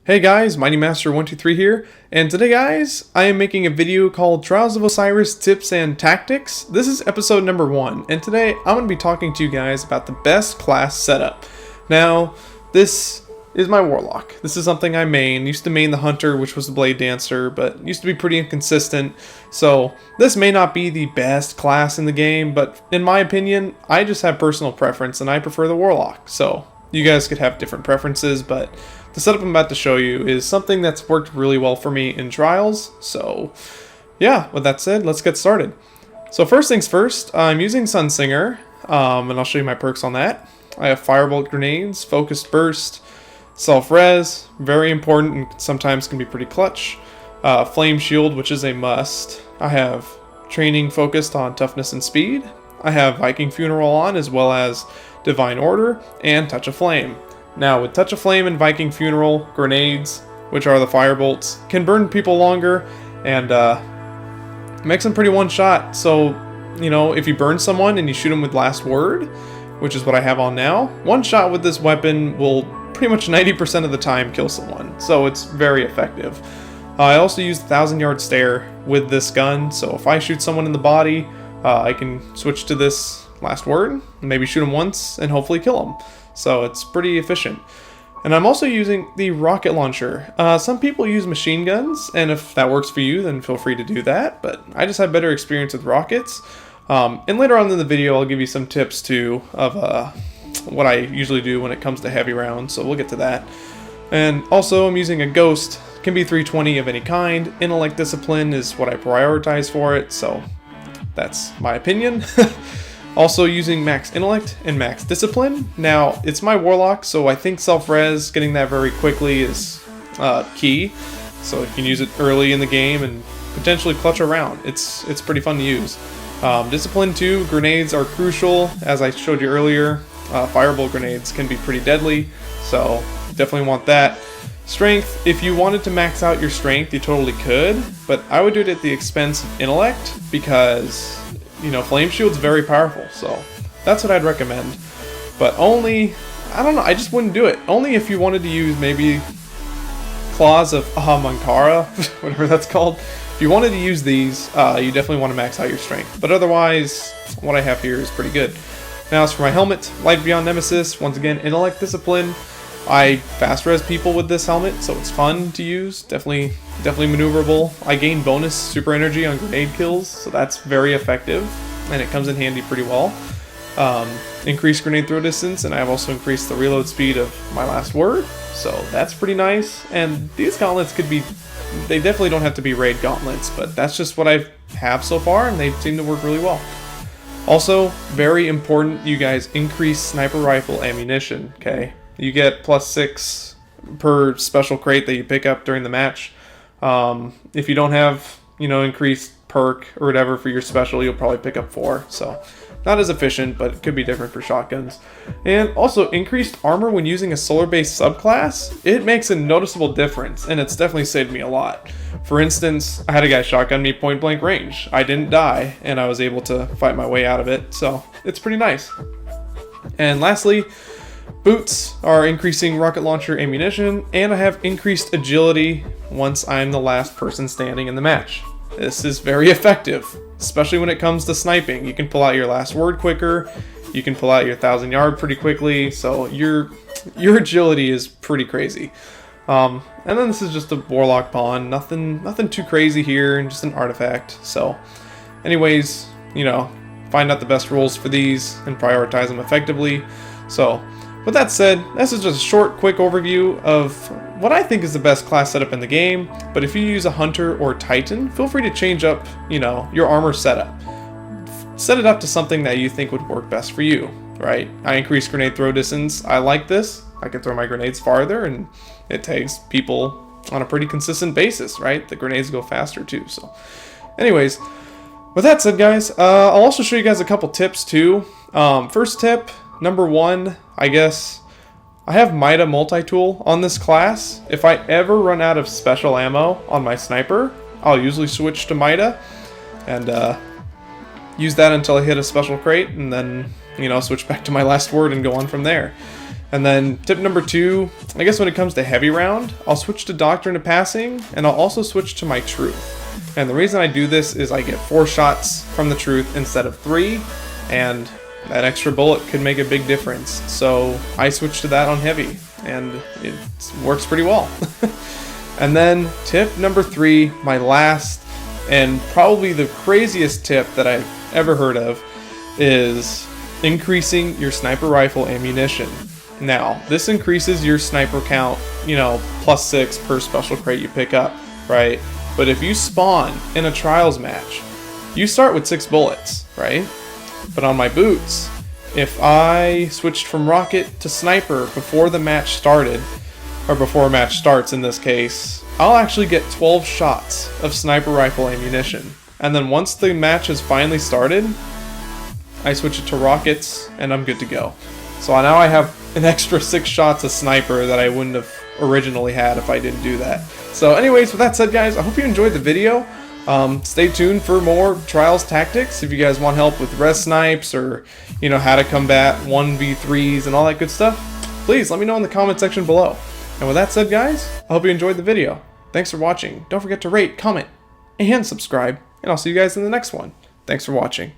Hey guys, Mighty Master 123 here, and today guys, I am making a video called Trials of Osiris Tips and Tactics. This is episode number 1, and today I'm going to be talking to you guys about the best class setup. Now, this is my Warlock. This is something I main. Used to main the Hunter, which was the Blade Dancer, but used to be pretty inconsistent, so this may not be the best class in the game, but in my opinion, I just have personal preference, and I prefer the Warlock, so you guys could have different preferences, but the setup I'm about to show you is something that's worked really well for me in Trials. So yeah, with that said, let's get started. So first things first, I'm using Sunsinger, and I'll show you my perks on that. I have Firebolt Grenades, Focused Burst, Self-Res, very important and sometimes can be pretty clutch. Flame Shield, which is a must. I have Training focused on Toughness and Speed. I have Viking Funeral on, as well as Divine Order and Touch of Flame. Now, with Touch of Flame and Viking Funeral, grenades, which are the firebolts, can burn people longer and makes them pretty one-shot. So, you know, if you burn someone and you shoot them with Last Word, which is what I have on now, one shot with this weapon will pretty much 90% of the time kill someone. So it's very effective. I also use the 1,000-yard stare with this gun, so if I shoot someone in the body, I can switch to this Last Word, maybe shoot them once, and hopefully kill them. So it's pretty efficient. And I'm also using the rocket launcher. Some people use machine guns, and if that works for you, then feel free to do that, but I just have better experience with rockets. And later on in the video, I'll give you some tips too of what I usually do when it comes to heavy rounds, so we'll get to that. And also, I'm using a ghost. It can be 320 of any kind. Intellect Discipline is what I prioritize for it, so that's my opinion. Also using Max Intellect and Max Discipline. Now, it's my Warlock, so I think Self-Res, getting that very quickly is key. So you can use it early in the game and potentially clutch around. It's pretty fun to use. Discipline 2, grenades are crucial. As I showed you earlier, Firebolt grenades can be pretty deadly, so definitely want that. Strength, if you wanted to max out your strength, you totally could, but I would do it at the expense of Intellect because, you know, Flame Shield's very powerful, so that's what I'd recommend. But only, I don't know, I just wouldn't do it. Only if you wanted to use maybe Claws of Ahamankara, whatever that's called. If you wanted to use these, you definitely want to max out your strength. But otherwise, what I have here is pretty good. Now as for my helmet, Light Beyond Nemesis, once again, Intellect Discipline. I fast res people with this helmet, so it's fun to use. Definitely maneuverable. I gain bonus super energy on grenade kills, so that's very effective, and it comes in handy pretty well. Increased grenade throw distance, and I've also increased the reload speed of my Last Word, so that's pretty nice. And these gauntlets could be, they definitely don't have to be raid gauntlets, but that's just what I have so far, and they seem to work really well. Also, very important, you guys increase sniper rifle ammunition, okay? You get +6 per special crate that you pick up during the match. If you don't have, you know, increased perk or whatever for your special, you'll probably pick up 4. So not as efficient, but it could be different for shotguns. And also increased armor when using a solar-based subclass. It makes a noticeable difference, and it's definitely saved me a lot. For instance, I had a guy shotgun me point blank range. I didn't die, and I was able to fight my way out of it. So it's pretty nice. And lastly, boots are increasing rocket launcher ammunition, and I have increased agility once I'm the last person standing in the match. This is very effective, especially when it comes to sniping. You can pull out your Last Word quicker, you can pull out your 1,000-yard pretty quickly, so your agility is pretty crazy. And then this is just a Warlock pawn, nothing too crazy here, and just an artifact. So anyways, you know, find out the best rules for these and prioritize them effectively. So with that said, this is just a short, quick overview of what I think is the best class setup in the game, but if you use a Hunter or Titan, feel free to change up, you know, your armor setup. Set it up to something that you think would work best for you, right? I increase grenade throw distance. I like this. I can throw my grenades farther, and it tags people on a pretty consistent basis, right? The grenades go faster too, so. Anyways, with that said, guys, I'll also show you guys a couple tips too. First tip, number 1, I guess, I have Mida multi-tool on this class. If I ever run out of special ammo on my sniper, I'll usually switch to Mida and use that until I hit a special crate, and then, you know, switch back to my Last Word and go on from there. And then tip number 2, I guess when it comes to heavy round, I'll switch to Doctrine of Passing, and I'll also switch to my Truth. And the reason I do this is I get 4 shots from the Truth instead of 3, and that extra bullet could make a big difference. So I switch to that on heavy, and it works pretty well. And then tip number 3, my last and probably the craziest tip that I've ever heard of, is increasing your sniper rifle ammunition. Now, this increases your sniper count, you know, +6 per special crate you pick up, right? But if you spawn in a Trials match, you start with 6 bullets, right? But on my boots, if I switched from rocket to sniper before the match started, or before a match starts in this case, I'll actually get 12 shots of sniper rifle ammunition. And then once the match has finally started, I switch it to rockets and I'm good to go. So now I have an extra 6 shots of sniper that I wouldn't have originally had if I didn't do that. So anyways, with that said, guys, I hope you enjoyed the video. Stay tuned for more Trials tactics. If you guys want help with res snipes, or you know, how to combat 1v3s and all that good stuff, please let me know in the comment section below. And with that said, guys, I hope you enjoyed the video. Thanks for watching. Don't forget to rate, comment, and subscribe, and I'll see you guys in the next one. Thanks for watching.